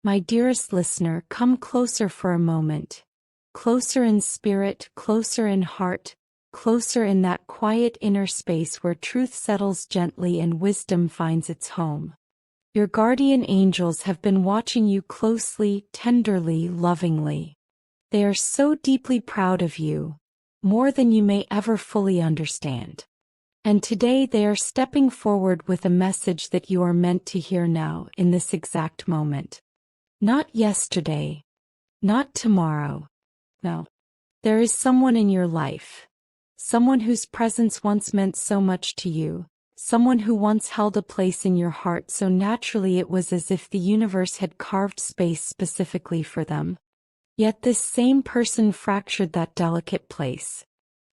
My dearest listener, come closer for a moment. Closer in spirit, closer in heart, closer in that quiet inner space where truth settles gently and wisdom finds its home. Your guardian angels have been watching you closely, tenderly, lovingly. They are so deeply proud of you, more than you may ever fully understand. And today they are stepping forward with a message that you are meant to hear now, in this exact moment. Not yesterday. Not tomorrow. No. There is someone in your life. Someone whose presence once meant so much to you. Someone who once held a place in your heart so naturally it was as if the universe had carved space specifically for them. Yet this same person fractured that delicate place.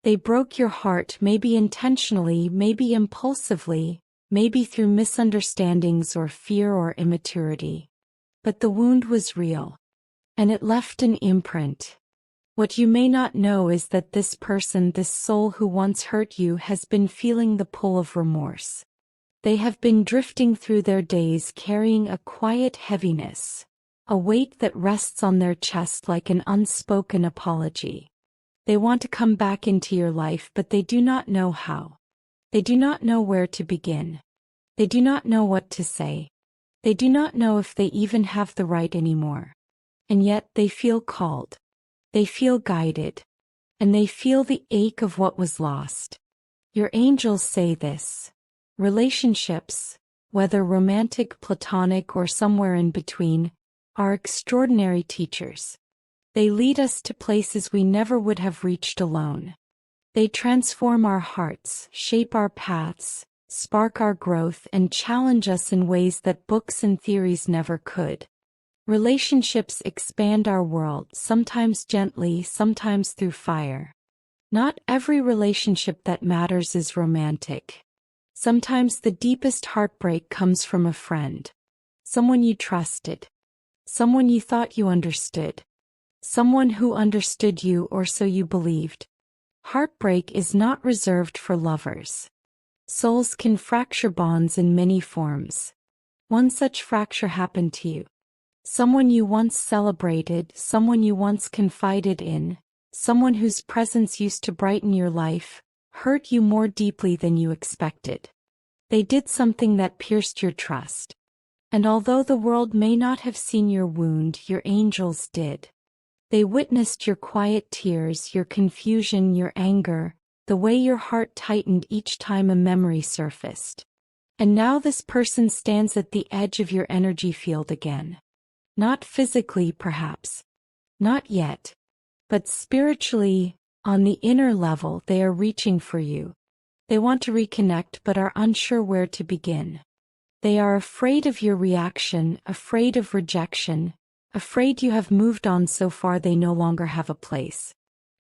They broke your heart, maybe intentionally, maybe impulsively, maybe through misunderstandings or fear or immaturity. But the wound was real. And it left an imprint. What you may not know is that this person, this soul who once hurt you, has been feeling the pull of remorse. They have been drifting through their days carrying a quiet heaviness, a weight that rests on their chest like an unspoken apology. They want to come back into your life, but they do not know how. They do not know where to begin. They do not know what to say. They do not know if they even have the right anymore. And yet they feel called. They feel guided. And they feel the ache of what was lost. Your angels say this. Relationships, whether romantic, platonic, or somewhere in between, are extraordinary teachers. They lead us to places we never would have reached alone. They transform our hearts, shape our paths, spark our growth, and challenge us in ways that books and theories never could. Relationships expand our world, sometimes gently, sometimes through fire. Not every relationship that matters is romantic. Sometimes the deepest heartbreak comes from a friend. Someone you trusted. Someone you thought you understood. Someone who understood you, or so you believed. Heartbreak is not reserved for lovers. Souls can fracture bonds in many forms. One such fracture happened to you. Someone you once celebrated, someone you once confided in, someone whose presence used to brighten your life, hurt you more deeply than you expected. They did something that pierced your trust. And although the world may not have seen your wound, your angels did. They witnessed your quiet tears, your confusion, your anger, the way your heart tightened each time a memory surfaced. And now this person stands at the edge of your energy field again. Not physically, perhaps. Not yet. But spiritually, on the inner level, they are reaching for you. They want to reconnect but are unsure where to begin. They are afraid of your reaction, afraid of rejection, afraid you have moved on so far they no longer have a place.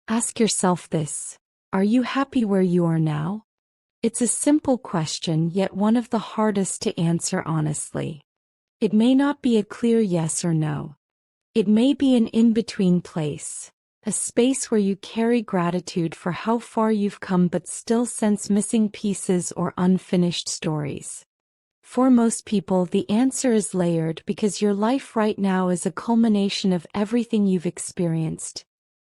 Ask yourself this. Are you happy where you are now? It's a simple question, yet one of the hardest to answer honestly. It may not be a clear yes or no. It may be an in-between place, a space where you carry gratitude for how far you've come but still sense missing pieces or unfinished stories. For most people, the answer is layered because your life right now is a culmination of everything you've experienced.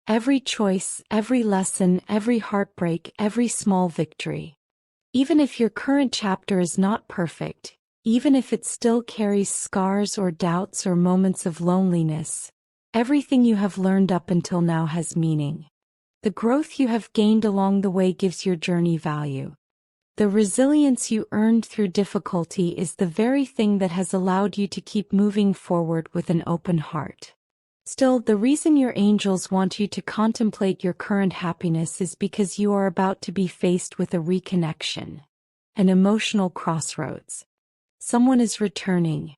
Every choice, every lesson, every heartbreak, every small victory. Even if your current chapter is not perfect, even if it still carries scars or doubts or moments of loneliness, everything you have learned up until now has meaning. The growth you have gained along the way gives your journey value. The resilience you earned through difficulty is the very thing that has allowed you to keep moving forward with an open heart. Still, the reason your angels want you to contemplate your current happiness is because you are about to be faced with a reconnection, an emotional crossroads. Someone is returning.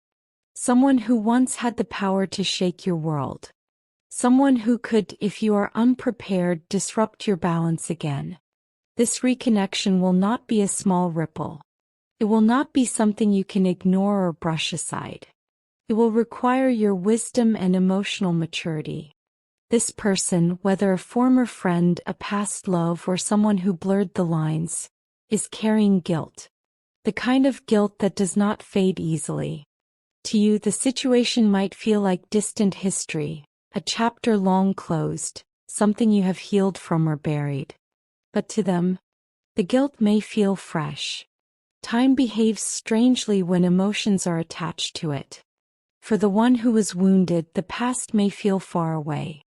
Someone who once had the power to shake your world. Someone who could, if you are unprepared, disrupt your balance again. This reconnection will not be a small ripple. It will not be something you can ignore or brush aside. It will require your wisdom and emotional maturity. This person, whether a former friend, a past love, or someone who blurred the lines, is carrying guilt. The kind of guilt that does not fade easily. To you, the situation might feel like distant history, a chapter long closed, something you have healed from or buried. But to them, the guilt may feel fresh. Time behaves strangely when emotions are attached to it. For the one who was wounded, the past may feel far away.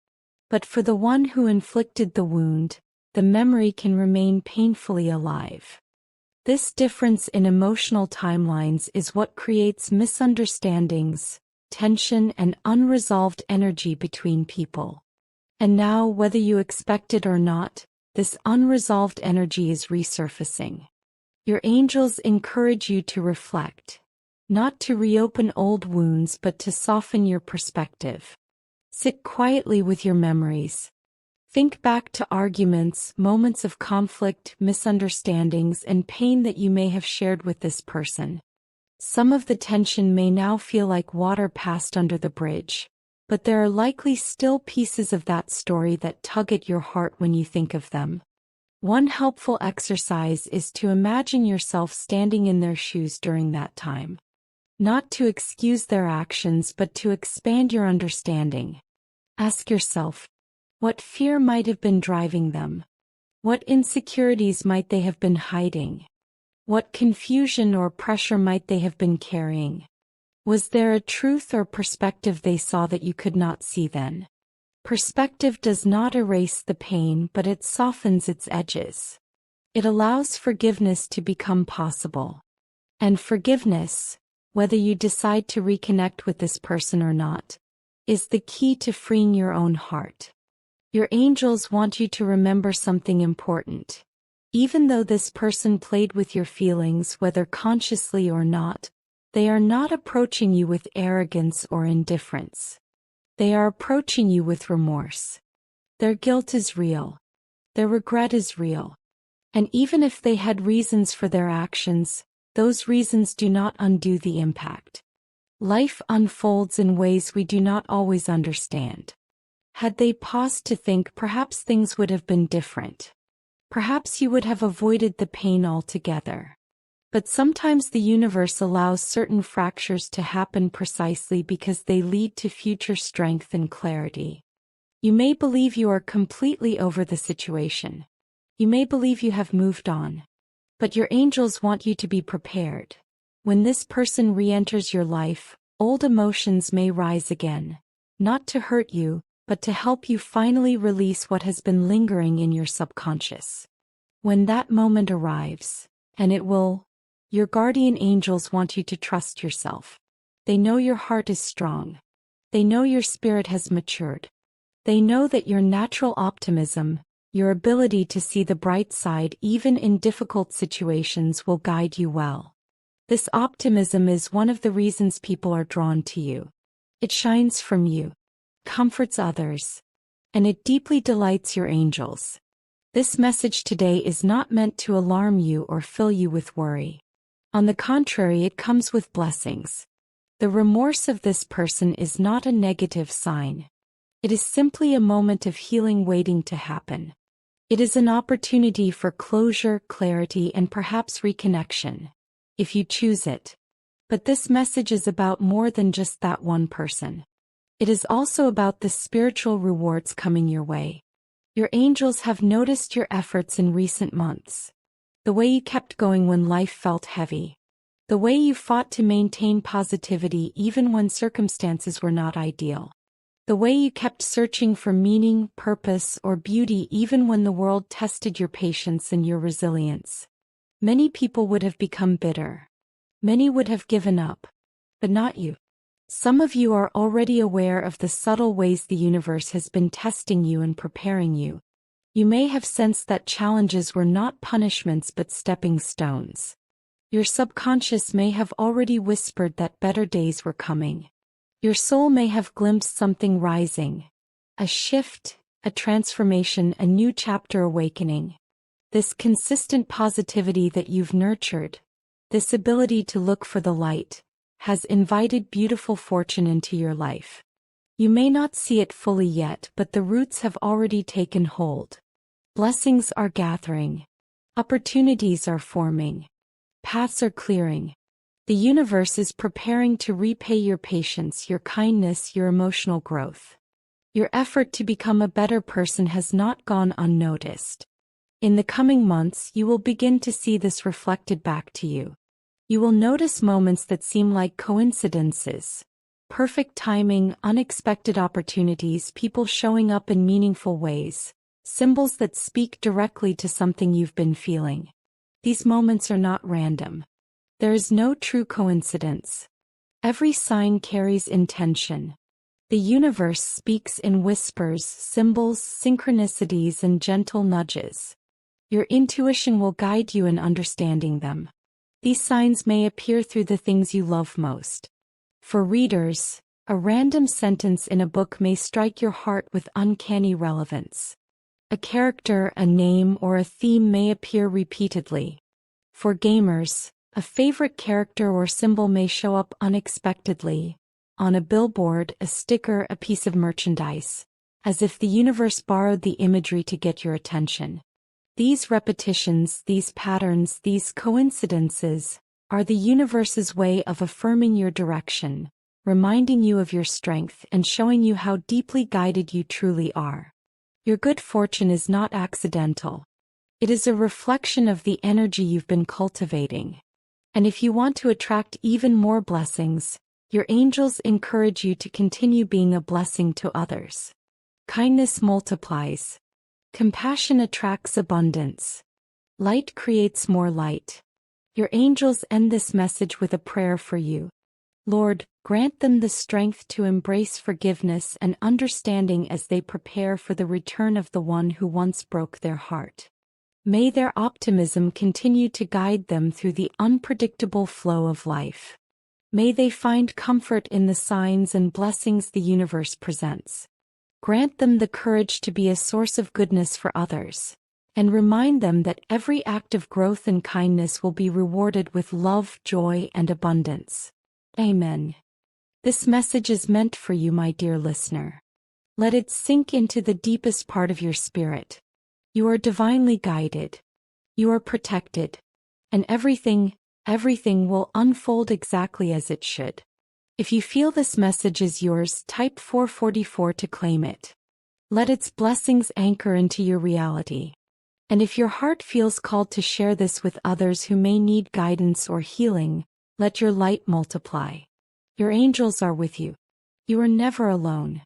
But for the one who inflicted the wound, the memory can remain painfully alive. This difference in emotional timelines is what creates misunderstandings, tension, and unresolved energy between people. And now, whether you expect it or not, this unresolved energy is resurfacing. Your angels encourage you to reflect, not to reopen old wounds but to soften your perspective. Sit quietly with your memories. Think back to arguments, moments of conflict, misunderstandings, and pain that you may have shared with this person. Some of the tension may now feel like water passed under the bridge, but there are likely still pieces of that story that tug at your heart when you think of them. One helpful exercise is to imagine yourself standing in their shoes during that time. Not to excuse their actions but to expand your understanding. Ask yourself, what fear might have been driving them? What insecurities might they have been hiding? What confusion or pressure might they have been carrying? Was there a truth or perspective they saw that you could not see then? Perspective does not erase the pain, but it softens its edges. It allows forgiveness to become possible. And forgiveness, whether you decide to reconnect with this person or not, is the key to freeing your own heart. Your angels want you to remember something important. Even though this person played with your feelings, whether consciously or not, they are not approaching you with arrogance or indifference. They are approaching you with remorse. Their guilt is real. Their regret is real. And even if they had reasons for their actions, those reasons do not undo the impact. Life unfolds in ways we do not always understand. Had they paused to think, perhaps things would have been different. Perhaps you would have avoided the pain altogether. But sometimes the universe allows certain fractures to happen precisely because they lead to future strength and clarity. You may believe you are completely over the situation. You may believe you have moved on. But your angels want you to be prepared. When this person re-enters your life, old emotions may rise again. Not to hurt you, but to help you finally release what has been lingering in your subconscious. When that moment arrives, and it will, your guardian angels want you to trust yourself. They know your heart is strong. They know your spirit has matured. They know that your natural optimism, your ability to see the bright side even in difficult situations, will guide you well. This optimism is one of the reasons people are drawn to you. It shines from you, comforts others, and it deeply delights your angels. This message today is not meant to alarm you or fill you with worry. On the contrary, it comes with blessings. The remorse of this person is not a negative sign. It is simply a moment of healing waiting to happen. It is an opportunity for closure, clarity, and perhaps reconnection, if you choose it. But this message is about more than just that one person. It is also about the spiritual rewards coming your way. Your angels have noticed your efforts in recent months. The way you kept going when life felt heavy. The way you fought to maintain positivity even when circumstances were not ideal. The way you kept searching for meaning, purpose, or beauty even when the world tested your patience and your resilience. Many people would have become bitter. Many would have given up. But not you. Some of you are already aware of the subtle ways the universe has been testing you and preparing you. You may have sensed that challenges were not punishments but stepping stones. Your subconscious may have already whispered that better days were coming. Your soul may have glimpsed something rising. A shift, a transformation, a new chapter awakening. This consistent positivity that you've nurtured, this ability to look for the light, has invited beautiful fortune into your life. You may not see it fully yet, but the roots have already taken hold. Blessings are gathering. Opportunities are forming. Paths are clearing. The universe is preparing to repay your patience, your kindness, your emotional growth. Your effort to become a better person has not gone unnoticed. In the coming months, you will begin to see this reflected back to you. You will notice moments that seem like coincidences. Perfect timing, unexpected opportunities, people showing up in meaningful ways, symbols that speak directly to something you've been feeling. These moments are not random. There is no true coincidence. Every sign carries intention. The universe speaks in whispers, symbols, synchronicities, and gentle nudges. Your intuition will guide you in understanding them. These signs may appear through the things you love most. For readers, a random sentence in a book may strike your heart with uncanny relevance. A character, a name, or a theme may appear repeatedly. For gamers, a favorite character or symbol may show up unexpectedly, on a billboard, a sticker, a piece of merchandise, as if the universe borrowed the imagery to get your attention. These repetitions, these patterns, these coincidences, are the universe's way of affirming your direction, reminding you of your strength and showing you how deeply guided you truly are. Your good fortune is not accidental. It is a reflection of the energy you've been cultivating. And if you want to attract even more blessings, your angels encourage you to continue being a blessing to others. Kindness multiplies. Compassion attracts abundance. Light creates more light. Your angels end this message with a prayer for you. Lord, grant them the strength to embrace forgiveness and understanding as they prepare for the return of the one who once broke their heart. May their optimism continue to guide them through the unpredictable flow of life. May they find comfort in the signs and blessings the universe presents. Grant them the courage to be a source of goodness for others, and remind them that every act of growth and kindness will be rewarded with love, joy, and abundance. Amen. This message is meant for you, my dear listener. Let it sink into the deepest part of your spirit. You are divinely guided. You are protected. And everything will unfold exactly as it should. If you feel this message is yours, type 444 to claim it. Let its blessings anchor into your reality. And if your heart feels called to share this with others who may need guidance or healing, let your light multiply. Your angels are with you. You are never alone.